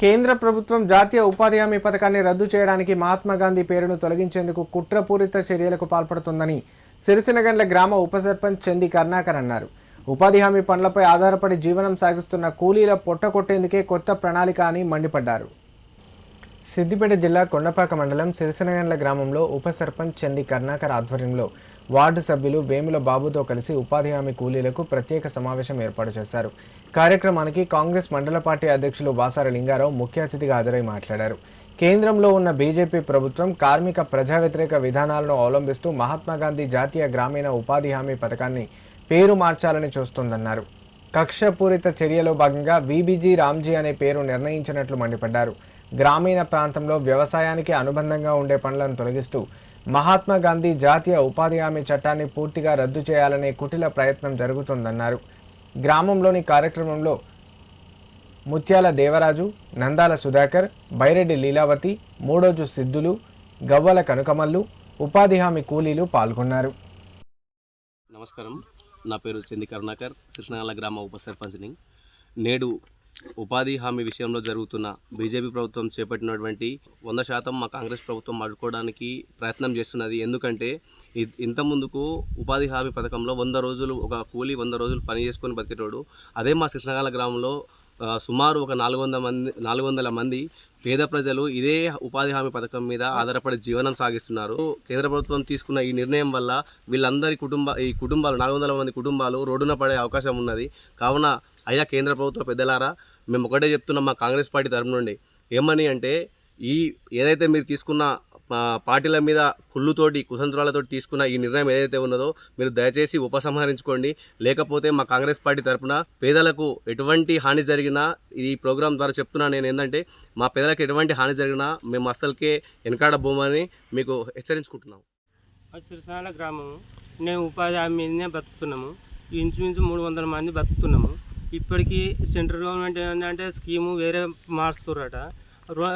కేంద్ర ప్రభుత్వం జాతీయ ఉపాధి హామీ పథకాన్ని రద్దు చేయడానికి మహాత్మా గాంధీ పేరును తొలగించేందుకు కుట్రపూరిత చర్యలకు పాల్పడుతుందని సిరిసినగండ్ల గ్రామ ఉప సర్పంచ్ చంది కర్ణాకర్ అన్నారు. ఉపాధి హామీ పనులపై ఆధారపడి జీవనం సాగిస్తున్న కూలీల పొట్ట కొట్టేందుకే కొత్త ప్రణాళిక అని మండిపడ్డారు. సిద్దిపేట జిల్లా కొండపాక మండలం సిరిసినగండ్ల గ్రామంలో ఉప సర్పంచ్ చంది కర్ణాకర్ ఆధ్వర్యంలో వార్డు సభ్యులు వేముల బాబుతో కలిసి ఉపాధి హామీ కూలీలకు ప్రత్యేక సమావేశం ఏర్పాటు చేశారు. కార్యక్రమానికి కాంగ్రెస్ మండల పార్టీ అధ్యక్షులు వాసార లింగారావు ముఖ్య అతిథిగా హాజరై మాట్లాడారు. కేంద్రంలో ఉన్న బీజేపీ ప్రభుత్వం కార్మిక ప్రజా వ్యతిరేక విధానాలను అవలంబిస్తూ మహాత్మా గాంధీ జాతీయ గ్రామీణ ఉపాధి హామీ పథకాన్ని పేరు మార్చాలని చూస్తోందన్నారు. కక్షపూరిత చర్యలో భాగంగా వీబీజీ రామ్జీ అనే పేరు నిర్ణయించినట్లు మండిపడ్డారు. గ్రామీణ ప్రాంతంలో వ్యవసాయానికి అనుబంధంగా ఉండే పనులను తొలగిస్తూ మహాత్మా గాంధీ జాతీయ ఉపాధి హామీ చట్టాన్ని పూర్తిగా రద్దు చేయాలనే కుటిల ప్రయత్నం జరుగుతోందన్నారు. గ్రామంలోని కార్యక్రమంలో ముత్యాల దేవరాజు, నందాల సుధాకర్, బైరెడ్డి లీలావతి, మూడోజు సిద్ధులు, గవ్వల కనుకమల్లు, ఉపాధి హామీ కూలీలు పాల్గొన్నారు. నమస్కారం, నా పేరు చంది కరుణాకర్, సిరిసినగండ్ల గ్రామ ఉప సర్పంచ్ని. నేడు ఉపాధి హామీ విషయంలో జరుగుతున్న బీజేపీ ప్రభుత్వం చేపట్టినటువంటి 100% మా కాంగ్రెస్ ప్రభుత్వం అడ్డుకోవడానికి ప్రయత్నం చేస్తున్నది. ఎందుకంటే ఇంత ముందుకు ఉపాధి హామీ పథకంలో 100 రోజులు ఒక కూలీ 100 రోజులు పని చేసుకొని బతికేటోడు. అదే మా సిరిసినగండ్ల గ్రామంలో సుమారు ఒక 400 మంది పేద ప్రజలు ఇదే ఉపాధి హామీ పథకం మీద ఆధారపడి జీవనం సాగిస్తున్నారు. కేంద్ర ప్రభుత్వం తీసుకున్న ఈ నిర్ణయం వల్ల వీళ్ళందరి కుటుంబాలు 400 మంది కుటుంబాలు రోడ్డున పడే అవకాశం ఉన్నది. కావున అయ్యా కేంద్ర ప్రభుత్వ పెద్దలారా, మేము ఒకటే చెప్తున్నాం మా కాంగ్రెస్ పార్టీ తరఫు నుండి. ఏమని అంటే, ఏదైతే మీరు తీసుకున్న పార్టీల మీద కుళ్ళుతోటి కుతంత్రాలతోటి తీసుకున్న ఈ నిర్ణయం ఏదైతే ఉన్నదో మీరు దయచేసి ఉపసంహరించుకోండి. లేకపోతే మా కాంగ్రెస్ పార్టీ తరఫున పేదలకు ఎటువంటి హాని జరిగినా, ఈ ప్రోగ్రాం ద్వారా చెప్తున్నా నేను ఏంటంటే, మా పేదలకు ఎటువంటి హాని జరిగినా మేము అస్సలకే వెనకాడ బొమ్మని మీకు హెచ్చరించుకుంటున్నాం. సిరిసినగండ్ల గ్రామం, నేను ఉపాధి హామీ మీదనే బతుకుతున్నాము. ఇంచుమించు 300 మంది బతుకుతున్నాము. ఇప్పటికీ సెంట్రల్ గవర్నమెంట్ ఏంటంటే స్కీము వేరే మారుస్తున్నారట.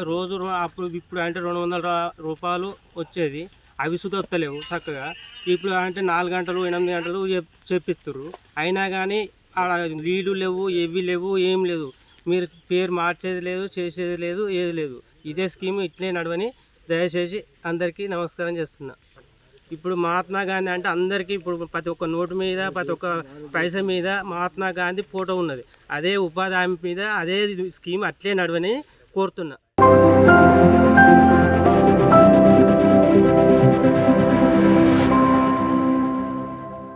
రోజు అప్పుడు ఇప్పుడు అంటే 200 రూపాయలు వచ్చేది, అవి సుధా వస్తలేవు చక్కగా. ఇప్పుడు అంటే 4 గంటలు 8 గంటలు చెప్పిస్తారు. అయినా కానీ నీళ్ళు లేవు, ఏవి లేవు, ఏం లేదు. మీరు పేరు మార్చేది లేదు, చేసేది లేదు, ఏది లేదు. ఇదే స్కీము ఇట్లే నడవని దయచేసి అందరికీ నమస్కారం చేస్తున్నా. ఇప్పుడు మహాత్మా గాంధీ అంటే అందరికీ ఇప్పుడు ప్రతి ఒక్క నోటు మీద, ప్రతి ఒక్క పైసా మీద మహాత్మా గాంధీ ఫోటో ఉన్నది. అదే ఉపాధి హామీ మీద అదే స్కీమ్ అట్లే నడవని కోరుతున్నా.